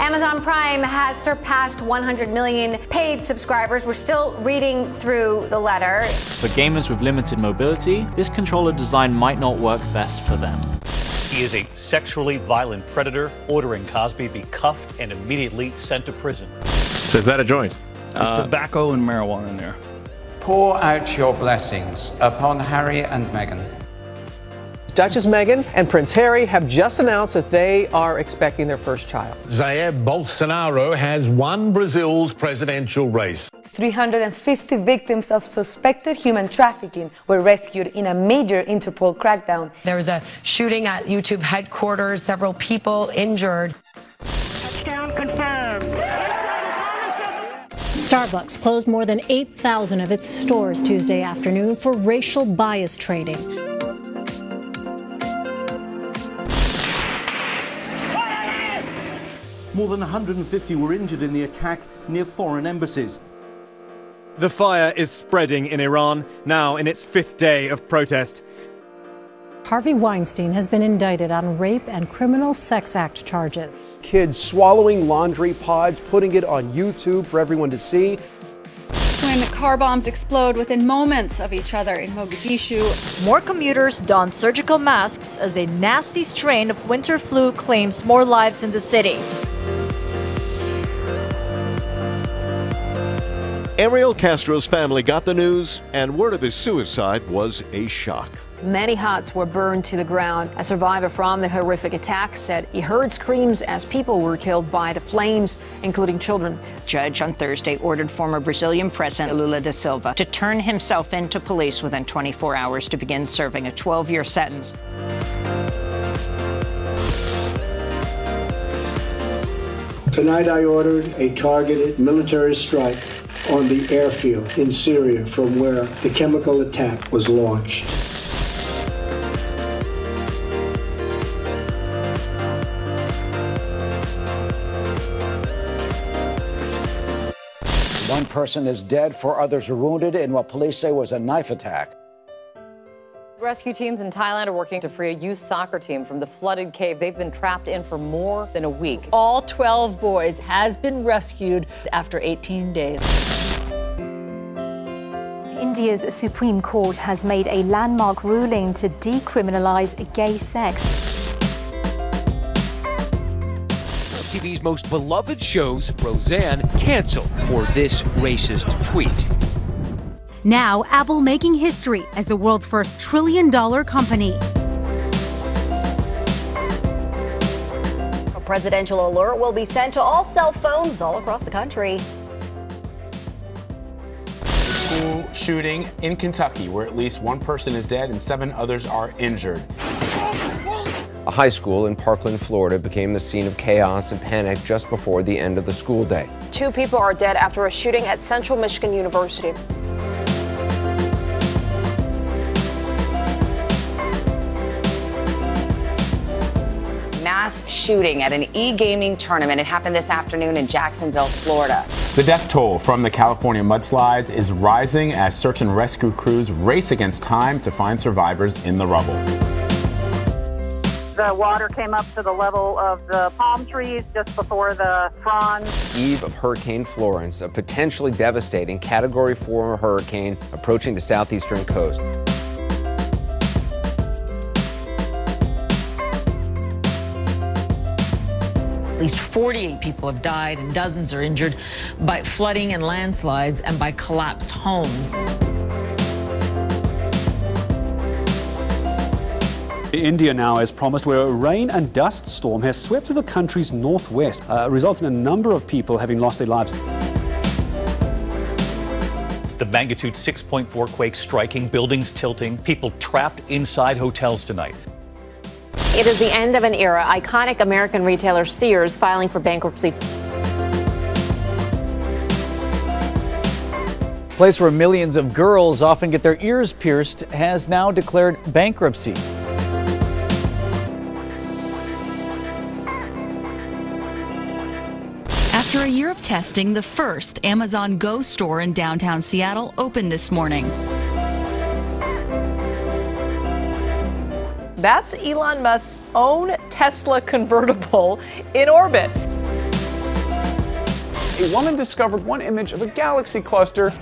Amazon Prime has surpassed 100 million paid subscribers. We're still reading through the letter. For gamers with limited mobility, this controller design might not work best for them. He is a sexually violent predator, ordering Cosby be cuffed and immediately sent to prison. So is that a joint? There's tobacco and marijuana in there. Pour out your blessings upon Harry and Meghan. Duchess Meghan and Prince Harry have just announced that they are expecting their first child. Jair Bolsonaro has won Brazil's presidential race. 350 victims of suspected human trafficking were rescued in a major Interpol crackdown. There was a shooting at YouTube headquarters, several people injured. Touchdown confirmed. Starbucks closed more than 8,000 of its stores Tuesday afternoon for racial bias trading. More than 150 were injured in the attack near foreign embassies. The fire is spreading in Iran, now in its 5th day of protest. Harvey Weinstein has been indicted on rape and criminal sex act charges. Kids swallowing laundry pods, putting it on YouTube for everyone to see. Twin car bombs explode within moments of each other in Mogadishu. More commuters don surgical masks as a nasty strain of winter flu claims more lives in the city. Ariel Castro's family got the news, and word of his suicide was a shock. Many huts were burned to the ground. A survivor from the horrific attack said he heard screams as people were killed by the flames, including children. Judge on Thursday ordered former Brazilian President Lula da Silva to turn himself in to police within 24 hours to begin serving a 12-year sentence. Tonight I ordered a targeted military strike on the airfield in Syria from where the chemical attack was launched. One person is dead, 4 others are wounded in what police say was a knife attack. Rescue teams in Thailand are working to free a youth soccer team from the flooded cave. They've been trapped in for more than a week. All 12 boys has been rescued after 18 days. India's Supreme Court has made a landmark ruling to decriminalize gay sex. TV's most beloved shows, Roseanne, canceled for this racist tweet. Now, Apple making history as the world's first trillion-dollar company. A presidential alert will be sent to all cell phones all across the country. School shooting in Kentucky, where at least 1 person is dead and 7 others are injured. A high school in Parkland, Florida became the scene of chaos and panic just before the end of the school day. 2 people are dead after a shooting at Central Michigan University. Mass shooting at an e-gaming tournament. It happened this afternoon in Jacksonville, Florida. The death toll from the California mudslides is rising as search and rescue crews race against time to find survivors in the rubble. The water came up to the level of the palm trees just before the fronds. Eve of Hurricane Florence, a potentially devastating Category 4 hurricane approaching the southeastern coast. At least 48 people have died and dozens are injured by flooding and landslides and by collapsed homes. India now has promised where a rain and dust storm has swept through the country's northwest, resulting in a number of people having lost their lives. The magnitude 6.4 quake striking, buildings tilting, people trapped inside hotels tonight. It is the end of an era. Iconic American retailer Sears filing for bankruptcy. Place where millions of girls often get their ears pierced has now declared bankruptcy. After a year of testing, the first Amazon Go store in downtown Seattle opened this morning. That's Elon Musk's own Tesla convertible in orbit. a woman discovered one image of a galaxy cluster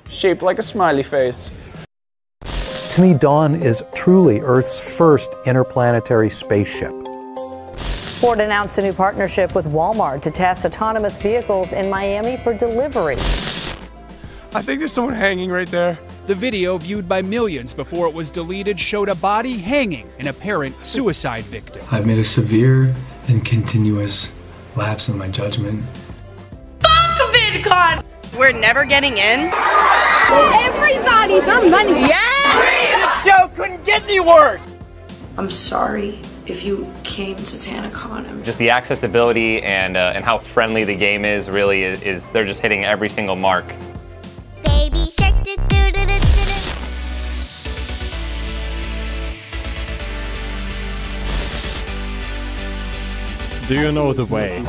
shaped like a smiley face. To me, Dawn is truly Earth's first interplanetary spaceship. Ford announced a new partnership with Walmart to test autonomous vehicles in Miami for delivery. I think there's someone hanging right there. The video, viewed by millions before it was deleted, showed a body hanging, an apparent suicide victim. I've made a severe and continuous lapse in my judgment. Fuck VidCon! We're never getting in. Everybody, their money. Yeah! Joe couldn't get any worse! I'm sorry if you came to SantaCon. Just the accessibility and how friendly the game is really is they're just hitting every single mark. Baby shark do do do do do. Do you know the way?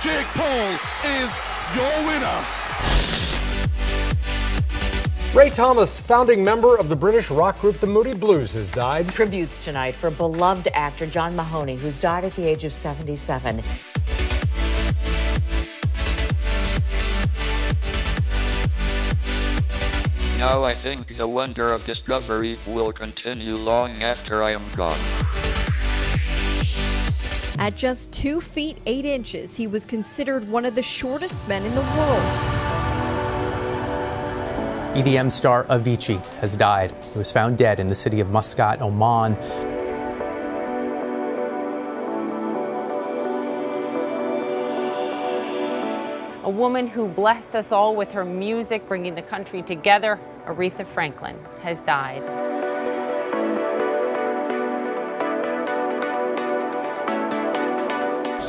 Jake Paul is your winner. Ray Thomas, founding member of the British rock group The Moody Blues, has died. Tributes tonight for beloved actor John Mahoney, who's died at the age of 77. Now I think the wonder of discovery will continue long after I am gone. At just 2 feet 8 inches, he was considered one of the shortest men in the world. EDM star Avicii has died. He was found dead in the city of Muscat, Oman. A woman who blessed us all with her music, bringing the country together, Aretha Franklin, has died.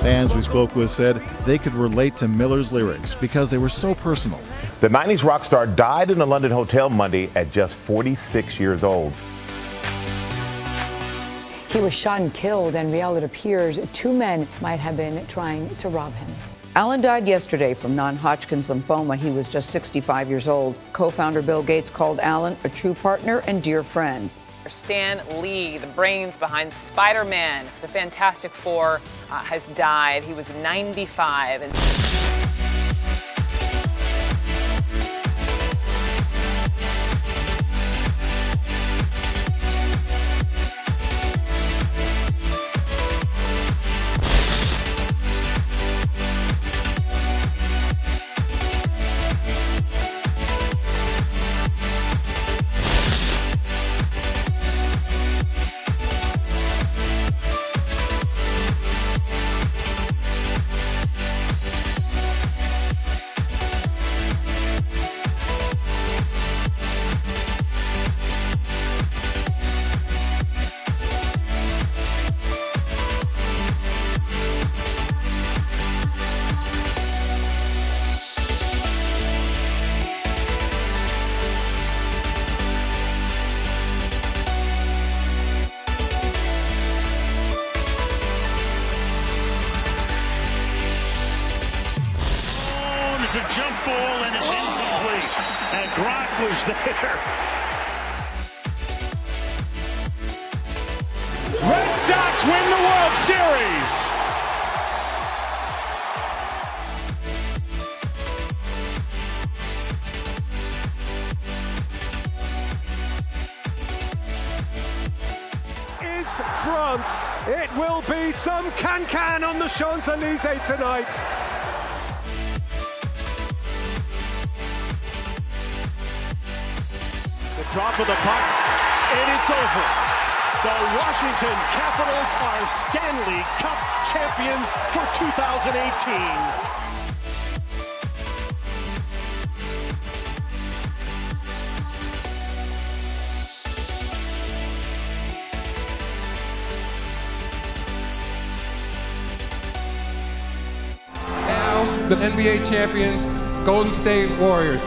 Fans we spoke with said they could relate to Miller's lyrics because they were so personal. The 90s rock star died in a London hotel Monday at just 46 years old. He was shot and killed, and reality appears 2 men might have been trying to rob him. Alan died yesterday from non-Hodgkin's lymphoma. He was just 65 years old. Co-founder Bill Gates called Alan a true partner and dear friend. Stan Lee, the brains behind Spider-Man, the Fantastic Four, has died. He was 95. It's a jump ball and it's incomplete. And Gronk was there. Red Sox win the World Series. Is France. It will be some can-can on the Champs-Élysées tonight. The drop of the puck, and it's over. The Washington Capitals are Stanley Cup champions for 2018. The NBA champions, Golden State Warriors.